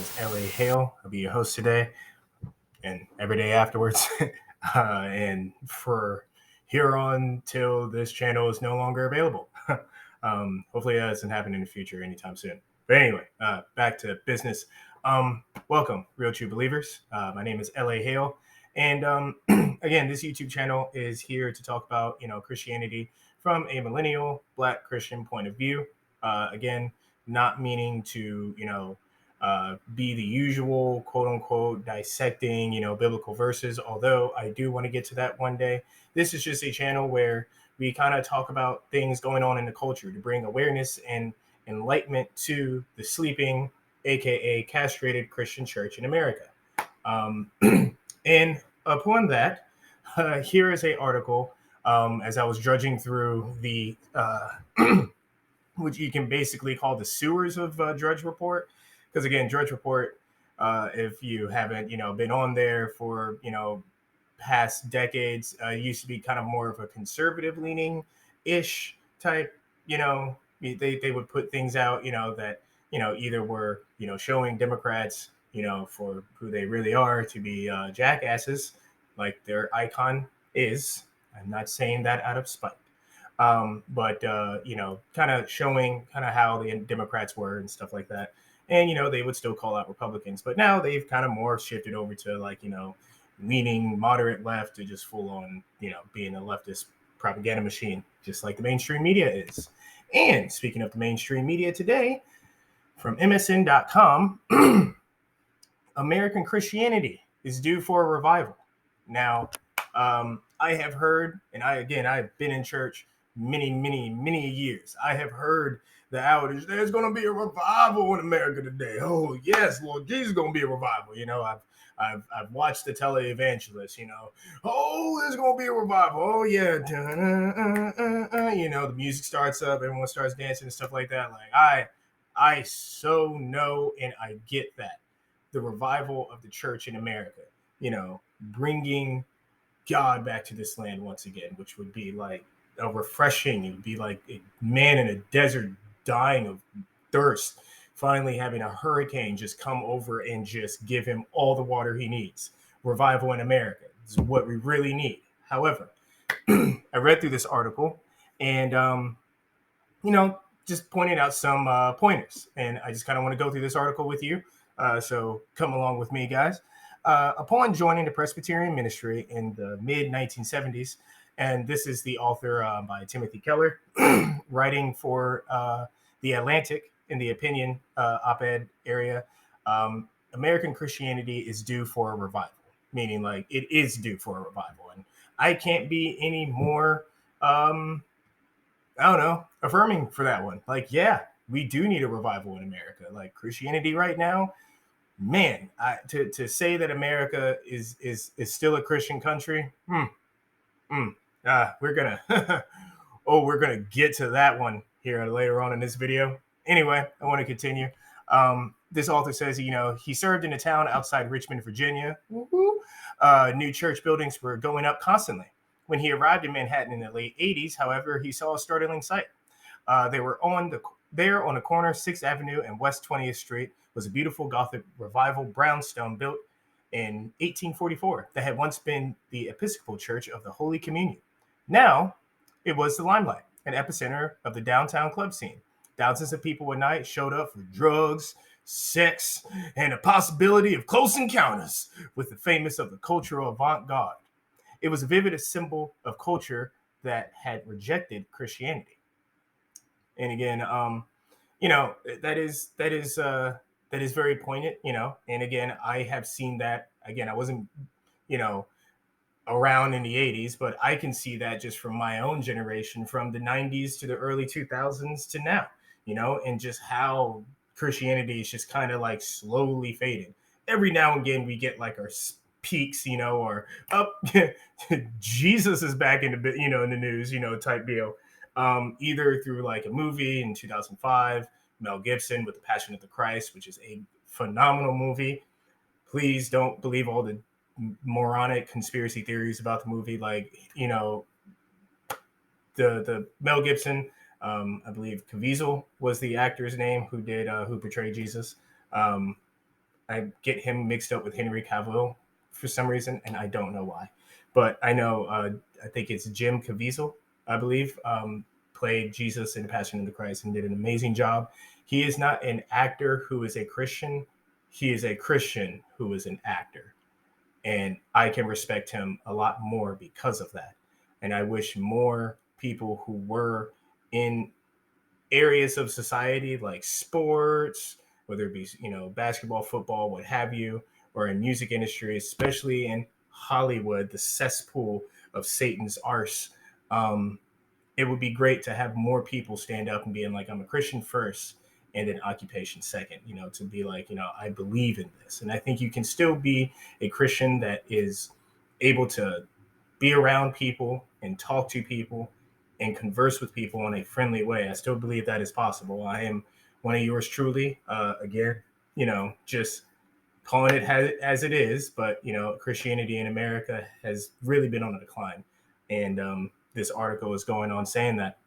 is L.A. Hale. I'll be your host today and every day afterwards. And for here on till this channel is no longer available. Hopefully that doesn't happen in the future anytime soon. But anyway, back to business. Welcome, Real True Believers. My name is L.A. Hale. And again, this YouTube channel is here to talk about, Christianity from a millennial Black Christian point of view. Again, not meaning to, be the usual quote unquote dissecting, biblical verses, although I do want to get to that one day. This is just a channel where we kind of talk about things going on in the culture to bring awareness and enlightenment to the sleeping, aka castrated Christian church in America. And upon that, here is a article as I was drudging through the which you can basically call the sewers of Drudge Report. Because again, Drudge Report, if you haven't, been on there for, past decades, used to be kind of more of a conservative leaning ish type, they would put things out, that, either were, showing Democrats, for who they really are to be jackasses, like their icon is. I'm not saying that out of spite. But kind of showing kind of how the Democrats were and stuff like that. And, they would still call out Republicans, but now they've kind of more shifted over to like, leaning moderate left to just full on, being a leftist propaganda machine, just like the mainstream media is. And speaking of the mainstream media today, from MSN.com, American Christianity is due for a revival. Now, I have heard, and I've been in church many years. I have heard the outage. There's going to be a revival in America today. Oh yes, Lord Jesus, going to be a revival. I've watched the televangelists. Oh, there's going to be a revival. Oh yeah, the music starts up, everyone starts dancing and stuff like that. Like I so know and I get that the revival of the church in America. Bringing God back to this land once again, which would be like a refreshing. It would be like a man in a desert dying of thirst, finally having a hurricane just come over and just give him all the water he needs. Revival in America is what we really need. However, I read through this article and, just pointed out some pointers. And I just kind of want to go through this article with you. So come along with me, guys. Upon joining the Presbyterian ministry in the mid-1970s, and this is the author by Timothy Keller, writing for The Atlantic in the opinion op-ed area, American Christianity is due for a revival, meaning like it is due for a revival. And I can't be any more, affirming for that one. Like, yeah, we do need a revival in America. Like Christianity right now, man, to say that America is still a Christian country, we're gonna we're gonna get to that one here later on in this video. Anyway, I want to continue. This author says, he served in a town outside Richmond, Virginia. New church buildings were going up constantly. When he arrived in Manhattan in the late 80s, however, he saw a startling sight. They were on the corner 6th Avenue and West 20th Street was a beautiful Gothic revival brownstone built in 1844 that had once been the Episcopal Church of the Holy Communion. Now, it was the limelight, an epicenter of the downtown club scene. Thousands of people at night showed up for drugs, sex, and the possibility of close encounters with the famous of the cultural avant-garde. It was a vivid symbol of culture that had rejected Christianity. And again, that is very poignant, and again, I have seen that. Again, I wasn't, around in the 80s, but I can see that just from my own generation, from the 90s to the early 2000s to now, and just how Christianity is just kind of like slowly fading. Every now and again, we get like our peaks, or up, Jesus is back in the, in the news, type deal. Either through like a movie in 2005, Mel Gibson with The Passion of the Christ, which is a phenomenal movie. Please don't believe all the moronic conspiracy theories about the movie. Like, the Mel Gibson, I believe Caviezel was the actor's name who portrayed Jesus. I get him mixed up with Henry Cavill for some reason, and I don't know why. But I know I think it's Jim Caviezel, I believe, played Jesus in Passion of the Christ and did an amazing job. He is not an actor who is a Christian. He is a Christian who is an actor, and I can respect him a lot more because of that. And I wish more people who were in areas of society like sports, whether it be basketball, football, what have you, or in music industry, especially in Hollywood, the cesspool of Satan's arse. Um, it would be great to have more people stand up and being like, I'm a Christian first and then occupation second, to be like, I believe in this. And I think you can still be a Christian that is able to be around people and talk to people and converse with people in a friendly way. I still believe that is possible. I am one of yours truly. Again, just calling it as it is, but Christianity in America has really been on a decline, and this article is going on saying that.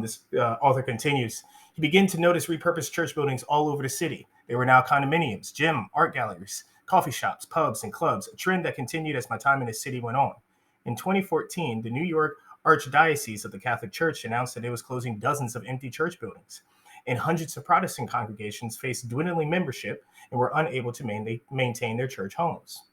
This author continues. He began to notice repurposed church buildings all over the city. They were now condominiums, gym, art galleries, coffee shops, pubs, and clubs, a trend that continued as my time in the city went on. In 2014, the New York Archdiocese of the Catholic Church announced that it was closing dozens of empty church buildings, and hundreds of Protestant congregations faced dwindling membership and were unable to maintain their church homes.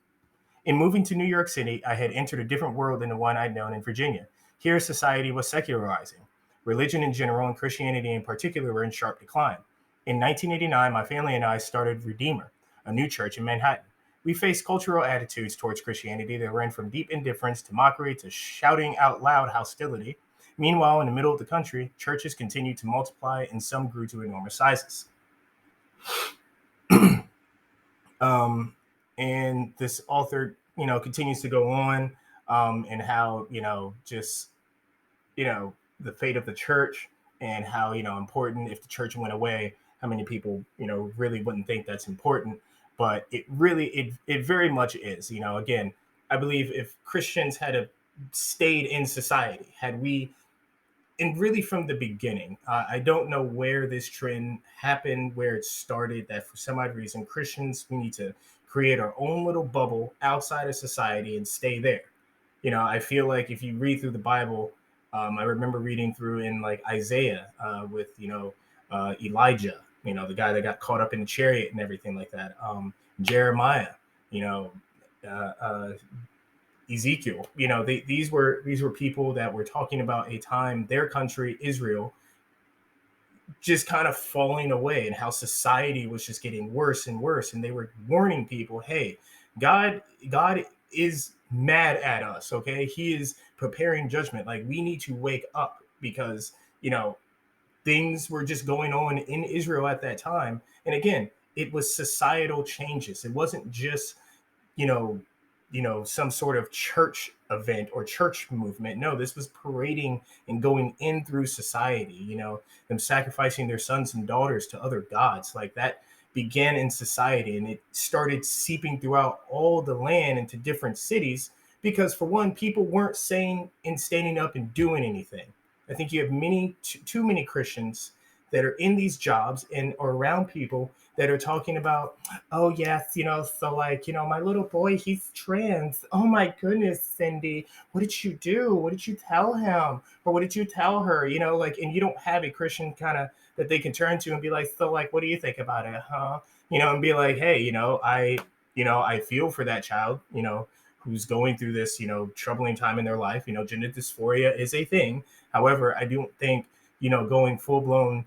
In moving to New York City, I had entered a different world than the one I'd known in Virginia. Here, society was secularizing. Religion in general and Christianity in particular were in sharp decline. In 1989, my family and I started Redeemer, a new church in Manhattan. We faced cultural attitudes towards Christianity that ran from deep indifference to mockery to shouting out loud hostility. Meanwhile, in the middle of the country, churches continued to multiply and some grew to enormous sizes. And this author, continues to go on and how, just, the fate of the church and how, important if the church went away, how many people, really wouldn't think that's important. But it very much is, again, I believe if Christians had stayed in society, had we, and really from the beginning, I don't know where this trend happened, where it started, that for some odd reason, Christians, we need to create our own little bubble outside of society and stay there. I feel like if you read through the Bible, I remember reading through in like Isaiah with, Elijah, the guy that got caught up in the chariot and everything like that. Jeremiah, you know, uh, uh, Ezekiel. These were people that were talking about a time their country, Israel, just kind of falling away and how society was just getting worse and worse. And they were warning people, hey, God is mad at us. Okay. He is preparing judgment. Like we need to wake up because, things were just going on in Israel at that time. And again, it was societal changes. It wasn't just, you know, some sort of church event or church movement. No, this was parading and going in through society, them sacrificing their sons and daughters to other gods. Like that began in society and it started seeping throughout all the land into different cities because for one, people weren't saying and standing up and doing anything. I think you have too many Christians that are in these jobs and are around people that are talking about, oh yes, so like, my little boy, he's trans. Oh my goodness, Cindy, what did you do? What did you tell him? Or what did you tell her? Like, and you don't have a Christian kind of that they can turn to and be like, so like, what do you think about it? Huh? And be like, hey, I feel for that child, who's going through this, troubling time in their life. Gender dysphoria is a thing. However, I don't think, going full blown,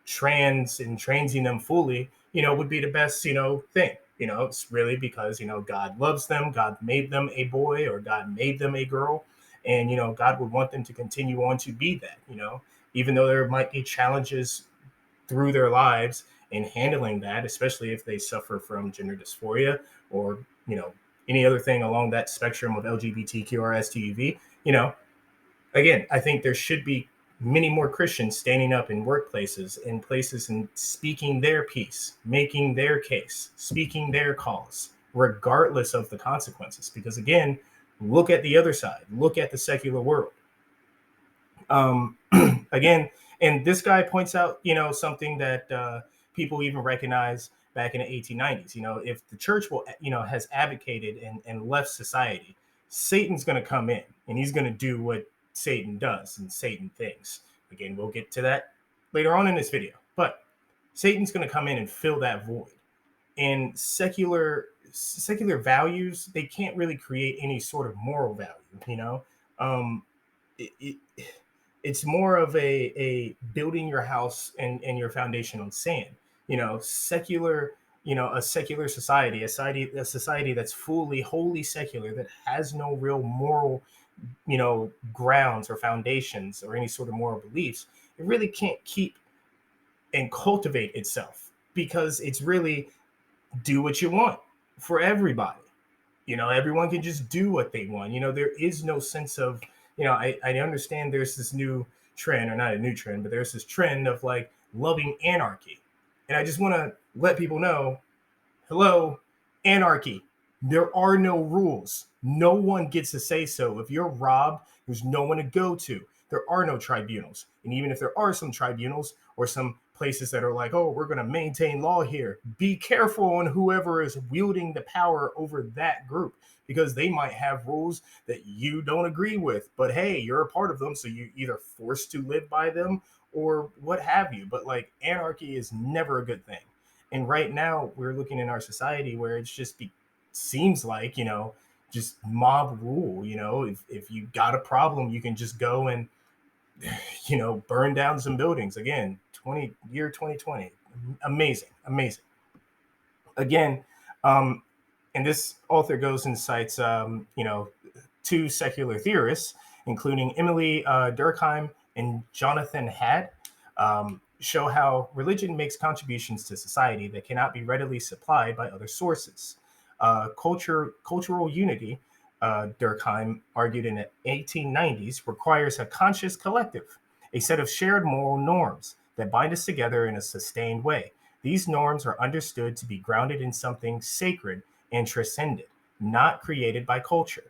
transing them fully, would be the best, thing. It's really because, God loves them. God made them a boy or God made them a girl. And, God would want them to continue on to be that, even though there might be challenges through their lives in handling that, especially if they suffer from gender dysphoria or, any other thing along that spectrum of LGBTQRSTUV, again, I think there should be many more Christians standing up in workplaces, in places, and speaking their piece, making their case, speaking their cause, regardless of the consequences. Because again, look at the other side, look at the secular world. Again, and this guy points out, something that people even recognize. back in the 1890s. If the church has advocated and left society, Satan's going to come in and he's going to do what Satan does and Satan thinks. Again, we'll get to that later on in this video, but Satan's going to come in and fill that void. And secular values, they can't really create any sort of moral value. um it, it, it's more of a building your house and your foundation on sand. Secular, a secular society, a society that's fully wholly secular, that has no real moral grounds or foundations or any sort of moral beliefs. It really can't keep and cultivate itself, because it's really do what you want for everybody. Everyone can just do what they want. There is no sense of, I understand there's this new trend, or not a new trend, but there's this trend of like loving anarchy. And I just want to let people know, hello, anarchy. There are no rules. No one gets to say so. If you're robbed, there's no one to go to. There are no tribunals. And even if there are some tribunals or some places that are like, oh, we're going to maintain law here, be careful on whoever is wielding the power over that group, because they might have rules that you don't agree with. But hey, you're a part of them, so you're either forced to live by them or what have you. But like, anarchy is never a good thing. And right now, we're looking in our society where it's just seems like, just mob rule. If you got a problem, you can just go and, burn down some buildings. Again, 2020. Amazing, amazing. Again, and this author goes and cites, two secular theorists, including Emily Durkheim and Jonathan Hadd, show how religion makes contributions to society that cannot be readily supplied by other sources. Cultural unity, Durkheim argued in the 1890s, requires a conscious collective, a set of shared moral norms that bind us together in a sustained way. These norms are understood to be grounded in something sacred and transcendent, not created by culture.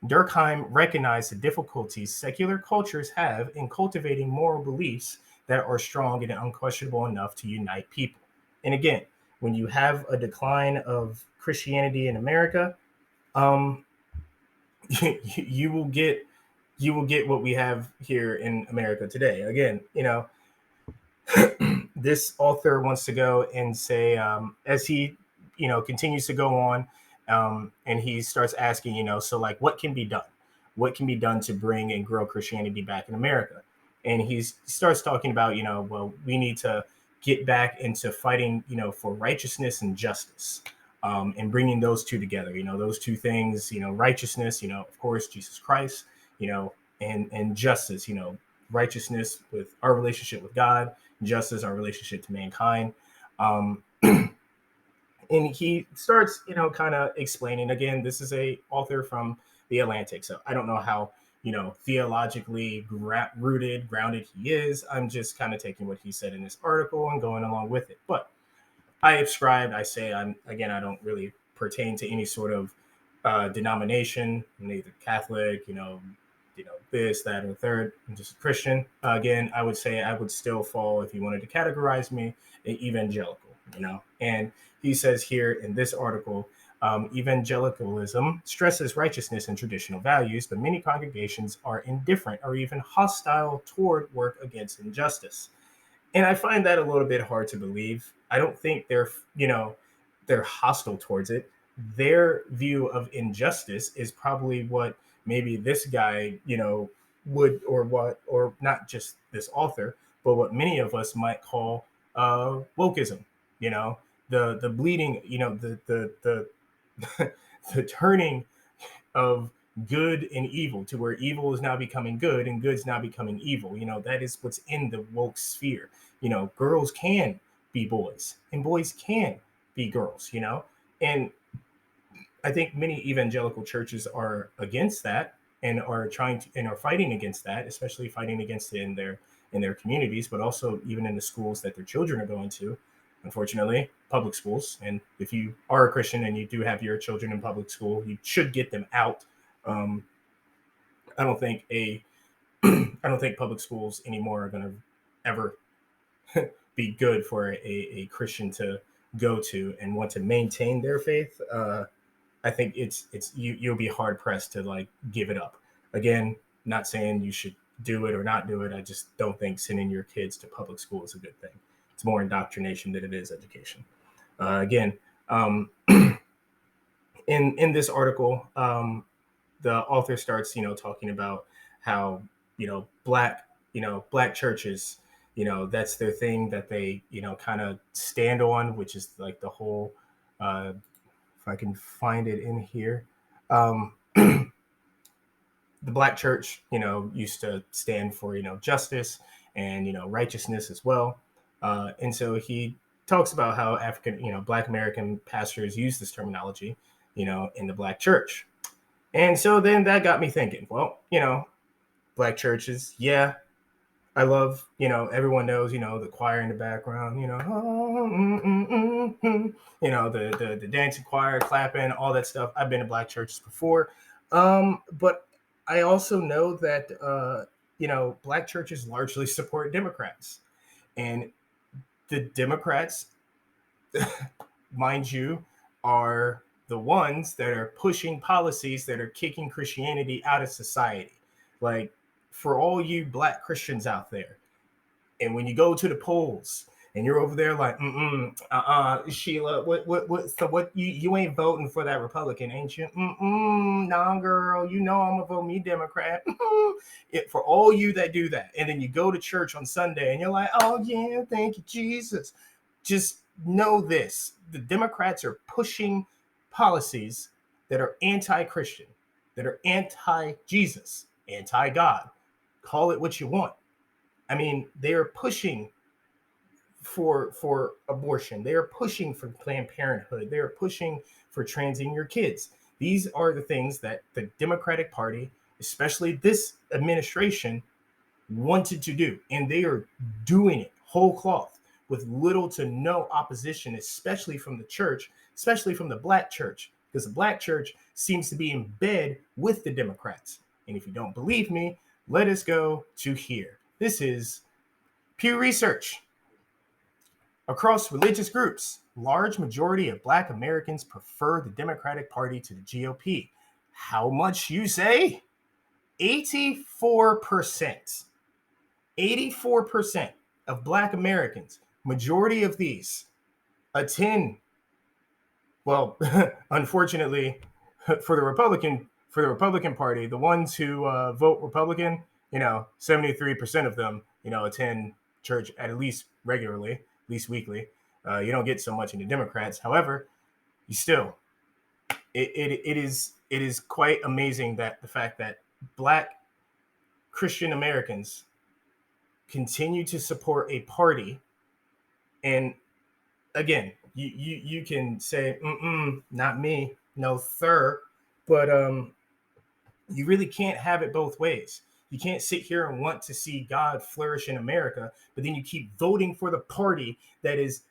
Durkheim recognized the difficulties secular cultures have in cultivating moral beliefs that are strong and unquestionable enough to unite people. And again, when you have a decline of Christianity in America, um, you will get what we have here in America today. Again, this author wants to go and say, as he continues to go on, and he starts asking, so like, what can be done? What can be done to bring and grow Christianity back in America? And he starts talking about, well, we need to get back into fighting, for righteousness and justice, and bringing those two together. Those two things, righteousness, of course, Jesus Christ, and justice, righteousness with our relationship with God, justice, our relationship to mankind. And he starts, kind of explaining. Again, this is a author from the Atlantic, so I don't know how, theologically grounded he is. I'm just kind of taking what he said in this article and going along with it. But I say I don't really pertain to any sort of denomination, neither Catholic, this, that, or third. I'm just a Christian. Again, I would say I would still fall, if you wanted to categorize me, an evangelical. And he says here in this article, evangelicalism stresses righteousness and traditional values, but many congregations are indifferent or even hostile toward work against injustice. And I find that a little bit hard to believe. I don't think they're hostile towards it. Their view of injustice is probably what maybe this guy, would, or not just this author, but what many of us might call wokeism. The bleeding, the the turning of good and evil, to where evil is now becoming good and good's now becoming evil. That is what's in the woke sphere. Girls can be boys and boys can be girls. And I think many evangelical churches are against that and are trying to, and are fighting against that, especially fighting against it in their communities, but also even in the schools that their children are going to. Unfortunately, public schools. And if you are a Christian and you do have your children in public school, you should get them out. I don't think I don't think public schools anymore are going to ever be good for a Christian to go to and want to maintain their faith, I think you'll be hard pressed to like give it up. Again, not saying you should do it or not do it. I just don't think sending your kids to public school is a good thing. It's more indoctrination than it is education. Again, um, in this article, the author starts, talking about how black churches, that's their thing that they kind of stand on, which is like the whole. If I can find it in here, the black church, used to stand for justice and righteousness as well, and so he talks about how black American pastors use this terminology, in the black church. And so then that got me thinking, well, black churches, yeah, I love, everyone knows, the choir in the background, the dancing choir, clapping, all that stuff. I've been to black churches before. But I also know that, black churches largely support Democrats. And the Democrats, mind you, are the ones that are pushing policies that are kicking Christianity out of society. Like, for all you black Christians out there, and when you go to the polls and you're over there like, Sheila, what, you ain't voting for that Republican, ain't you? Nah, girl, I'm gonna vote me Democrat. For all you that do that, and then you go to church on Sunday and you're like, oh yeah, thank you, Jesus. Just know this: the Democrats are pushing policies that are anti-Christian, that are anti-Jesus, anti-God. Call it what you want. I mean, they are pushing for abortion. They are pushing for Planned Parenthood. They are pushing for transing your kids. These are the things that the Democratic Party, especially this administration, wanted to do, and they are doing it whole cloth with little to no opposition, especially from the church, especially from the black church, because the black church seems to be in bed with the Democrats. And if you don't believe me, let us go to here. This is Pew Research. Across religious groups, large majority of black Americans prefer the Democratic Party to the GOP. How much, you say? 84%. 84% of black Americans, majority of these, attend, well, unfortunately, for the Republican Party, the ones who vote Republican, 73% of them, attend church at least regularly, at least weekly. You don't get so much in the Democrats. However, you still, it is quite amazing that the fact that black Christian Americans continue to support a party. And again, you can say, not me, no sir, but you really can't have it both ways. You can't sit here and want to see God flourish in America, but then you keep voting for the party that is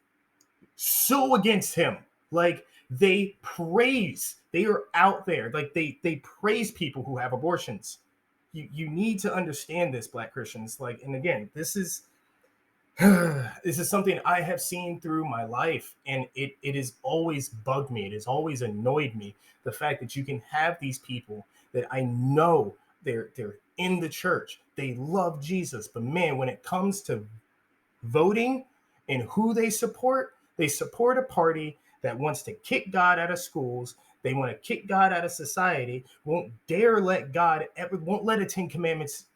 so against him. Like, they are out there, like they praise people who have abortions. You need to understand this, black Christians. Like, and again, this is something I have seen through my life, and it has always bugged me. It has always annoyed me, the fact that you can have these people that I know they're in the church, they love Jesus, but man, when it comes to voting and who they support a party that wants to kick God out of schools. They want to kick God out of society, won't dare let God ever, won't let a Ten Commandments,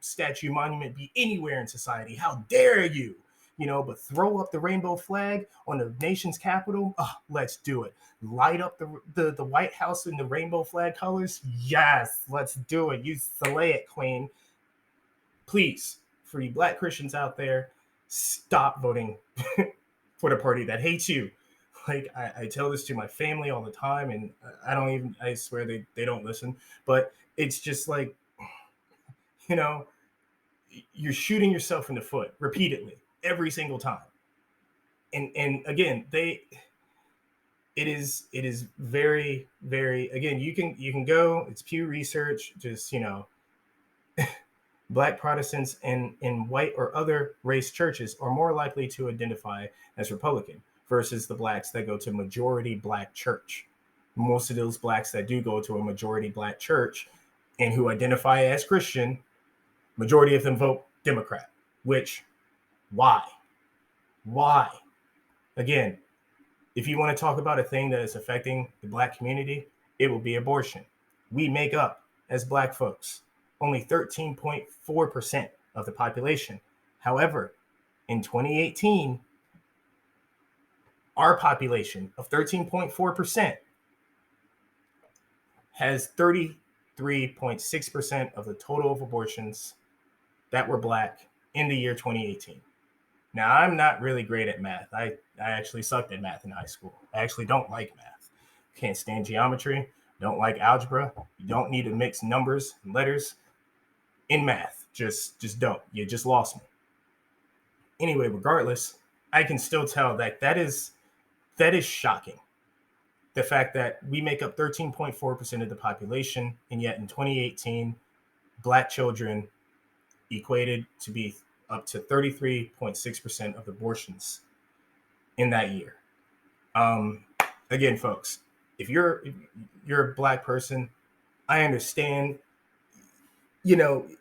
statue monument be anywhere in society. How dare you? But throw up the rainbow flag on the nation's capital. Oh, let's do it. Light up the White House in the rainbow flag colors. Yes, let's do it. You slay it, queen. Please, for you black Christians out there, stop voting for the party that hates you. Like, I tell this to my family all the time, and I swear they don't listen, but it's just like, you're shooting yourself in the foot repeatedly every single time. And again, it is very, very, again, you can go, it's Pew Research, just, Black Protestants in white or other race churches are more likely to identify as Republican. versus the blacks that go to majority black church. Most of those blacks that do go to a majority black church and who identify as Christian, majority of them vote Democrat. Which, why? Why? Again, if you want to talk about a thing that is affecting the black community, it will be abortion. We make up, as black folks, only 13.4% of the population. However, in 2018, our population of 13.4% has 33.6% of the total of abortions that were black in the year 2018. Now, I'm not really great at math. I actually sucked at math in high school. I actually don't like math. Can't stand geometry, don't like algebra. You don't need to mix numbers and letters in math. Just don't. You just lost me. Anyway, regardless, I can still tell that is shocking. The fact that we make up 13.4% of the population, and yet in 2018, black children equated to be up to 33.6% of abortions in that year. Again, folks, if you're a black person, I understand, you've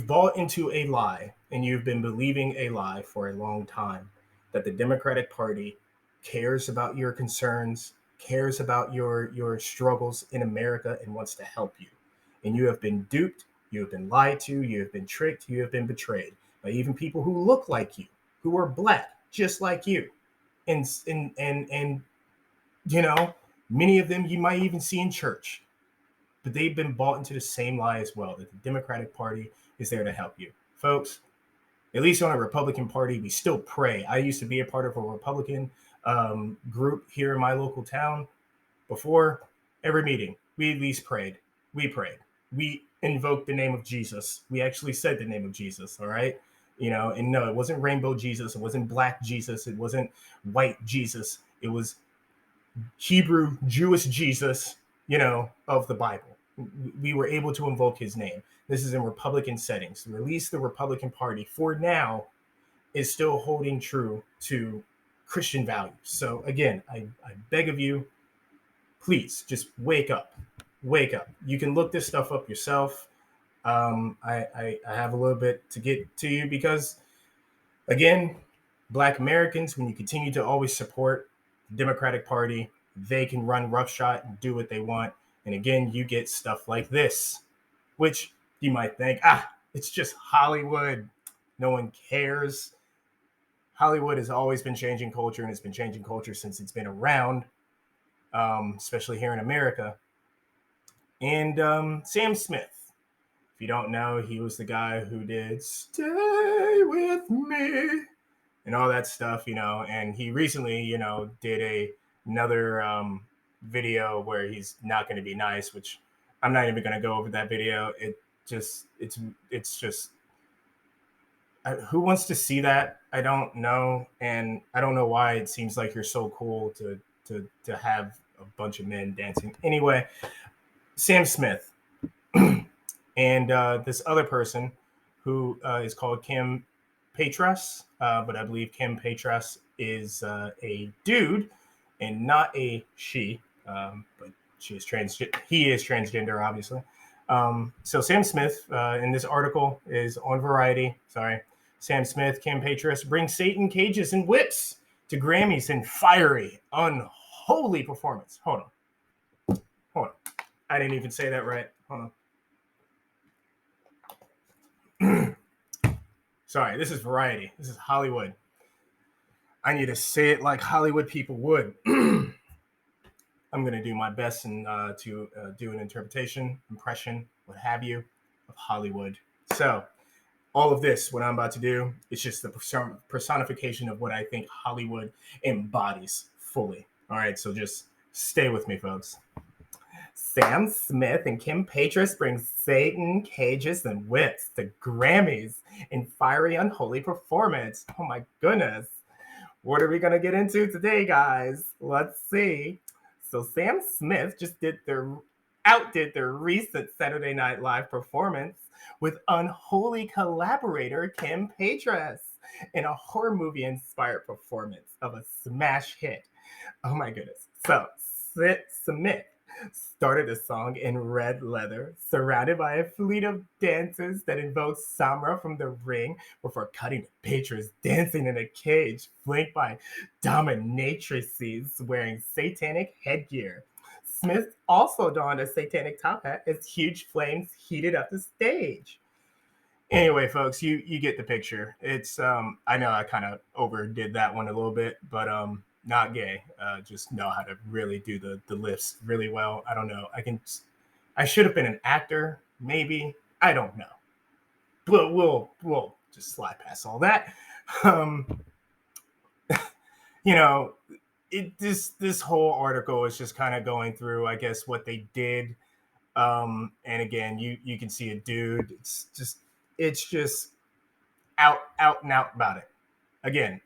bought into a lie and you've been believing a lie for a long time that the Democratic Party cares about your concerns, cares about your struggles in America, and wants to help you. And you have been duped, you have been lied to, you have been tricked, you have been betrayed by even people who look like you, who are black, just like you. And many of them you might even see in church. But they've been bought into the same lie as well, that the Democratic Party is there to help you. Folks, at least on a Republican Party, we still pray. I used to be a part of a Republican group here in my local town. Before every meeting, we at least prayed. We prayed. We invoked the name of Jesus. We actually said the name of Jesus, all right? And no, it wasn't rainbow Jesus. It wasn't black Jesus. It wasn't white Jesus. It was Hebrew, Jewish Jesus, of the Bible. We were able to invoke his name. This is in Republican settings. At least the Republican Party, for now, is still holding true to Christian values. So again, I beg of you, please just wake up. Wake up. You can look this stuff up yourself. I have a little bit to get to you because, again, Black Americans, when you continue to always support the Democratic Party, they can run roughshod and do what they want. And again, you get stuff like this, which you might think, it's just Hollywood. No one cares. Hollywood has always been changing culture, and it's been changing culture since it's been around, especially here in America. And Sam Smith, if you don't know, he was the guy who did Stay With Me and all that stuff, and he recently, did another video where he's not going to be nice, which I'm not even going to go over that video. It's just who wants to see that? I don't know, and I don't know why it seems like you're so cool to have a bunch of men dancing. Anyway, Sam Smith and this other person who is called Kim Petras, but I believe Kim Petras is a dude and not a she, but he is transgender, obviously. So Sam Smith, in this article, is on Variety. Sorry. Sam Smith, Kim Petras bring Satan cages and whips to Grammys in fiery, unholy performance. Hold on. I didn't even say that right. Hold on. Sorry, this is Variety. This is Hollywood. I need to say it like Hollywood people would. I'm going to do my best and to do an impression, what have you, of Hollywood. So all of this, what I'm about to do, is just the personification of what I think Hollywood embodies fully. All right, so just stay with me, folks. Sam Smith and Kim Petras bring Satan, cages, and whips to Grammys in fiery, unholy performance. Oh my goodness. What are we going to get into today, guys? Let's see. So Sam Smith just outdid their recent Saturday Night Live performance with unholy collaborator Kim Petras in a horror movie inspired performance of a smash hit. Oh my goodness. So, Smith started the song in red leather, surrounded by a fleet of dancers that invoked Samra from the ring before cutting to patrons dancing in a cage, flanked by dominatrices wearing satanic headgear. Smith also donned a satanic top hat as huge flames heated up the stage. Anyway, folks, you get the picture. It's I know I kind of overdid that one a little bit, but not gay. Just know how to really do the lifts really well. I don't know. I should have been an actor, maybe. I don't know. But we'll just slide past all that. Um, you know, this whole article is just kind of going through, I guess, what they did. And again, you can see a dude. It's just out and out about it. Again,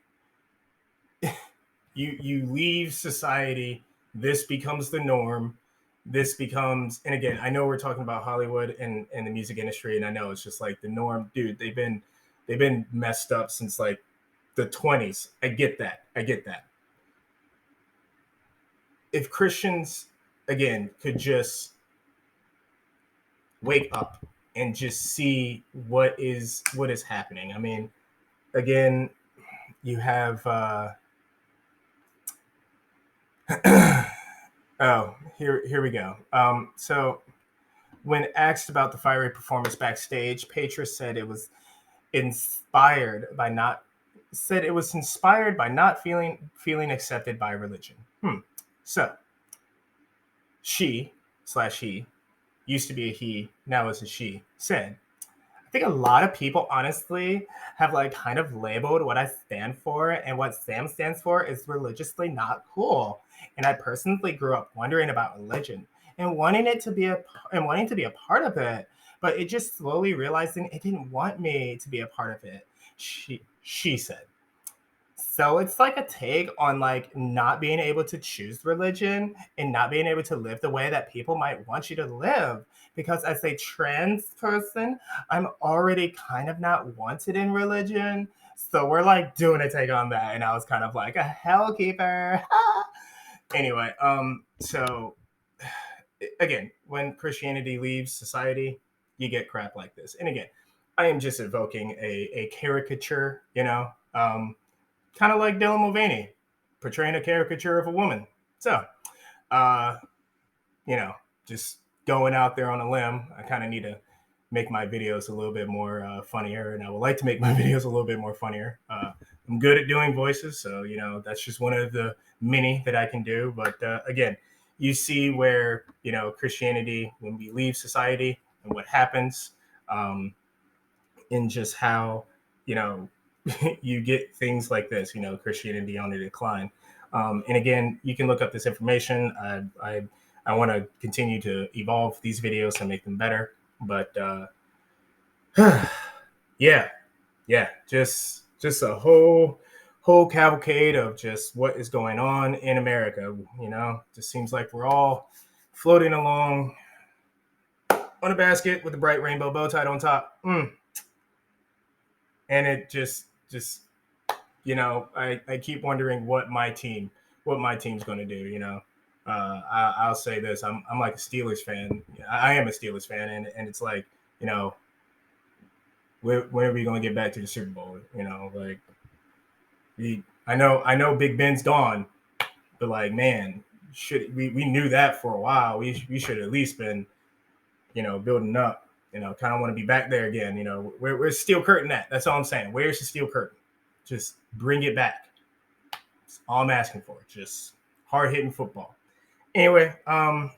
you leave society, this becomes the norm. This becomes, and again, I know we're talking about Hollywood and the music industry, and I know it's just like the norm, dude. They've been messed up since like the 20s. I get that. If Christians again could just wake up and just see what is happening. I mean, again, you have oh, here we go. So when asked about the fiery performance backstage, Petra said it was inspired by not feeling accepted by religion. So she/he used to be a he, now is a she, said, I think a lot of people honestly have like kind of labeled what I stand for, and what Sam stands for is religiously not cool. And I personally grew up wondering about religion and wanting to be a part of it, but it just slowly realizing it didn't want me to be a part of it. She said. So it's like a take on like not being able to choose religion and not being able to live the way that people might want you to live. Because as a trans person, I'm already kind of not wanted in religion. So we're like doing a take on that. And I was kind of like a hellkeeper. Anyway, so again, when Christianity leaves society, you get crap like this. And again, I am just evoking a caricature, kind of like Dylan Mulvaney portraying a caricature of a woman. So, uh, just going out there on a limb, I kind of need to make my videos a little bit more funnier, and I would like to make my videos a little bit more funnier. I'm good at doing voices, so that's just one of the many that I can do. But again, you see where Christianity, when we leave society, and what happens, in just how you get things like this, Christianity on the decline. And again, you can look up this information. I want to continue to evolve these videos and make them better. But yeah, just a whole cavalcade of just what is going on in America. Just seems like we're all floating along on a basket with a bright rainbow bow tied on top. And it just I keep wondering what my team's going to do. I'll say this: I'm like a Steelers fan. I am a Steelers fan, and it's like when are we going to get back to the Super Bowl? Like I know Big Ben's gone, but like man, we knew that for a while. We should at least been building up. Kind of want to be back there again. Where's Steel Curtain at? That's all I'm saying. Where's the Steel Curtain? Just bring it back. That's all I'm asking for. Just hard-hitting football. Anyway, I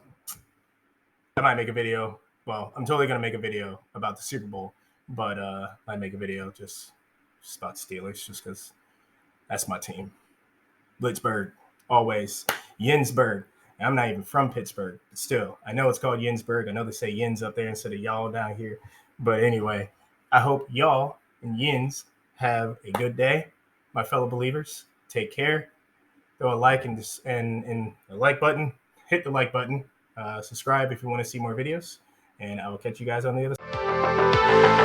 might make a video. Well, I'm totally going to make a video about the Super Bowl, but I might make a video just about Steelers, just because that's my team. Blitzburg, always. Yinsburg. I'm not even from Pittsburgh, but still, I know it's called Yinsburg. I know they say Yins up there instead of y'all down here. But anyway, I hope y'all and Yins have a good day, my fellow believers. Take care. Throw a like and the like button. Hit the like button. Subscribe if you want to see more videos. And I will catch you guys on the other side.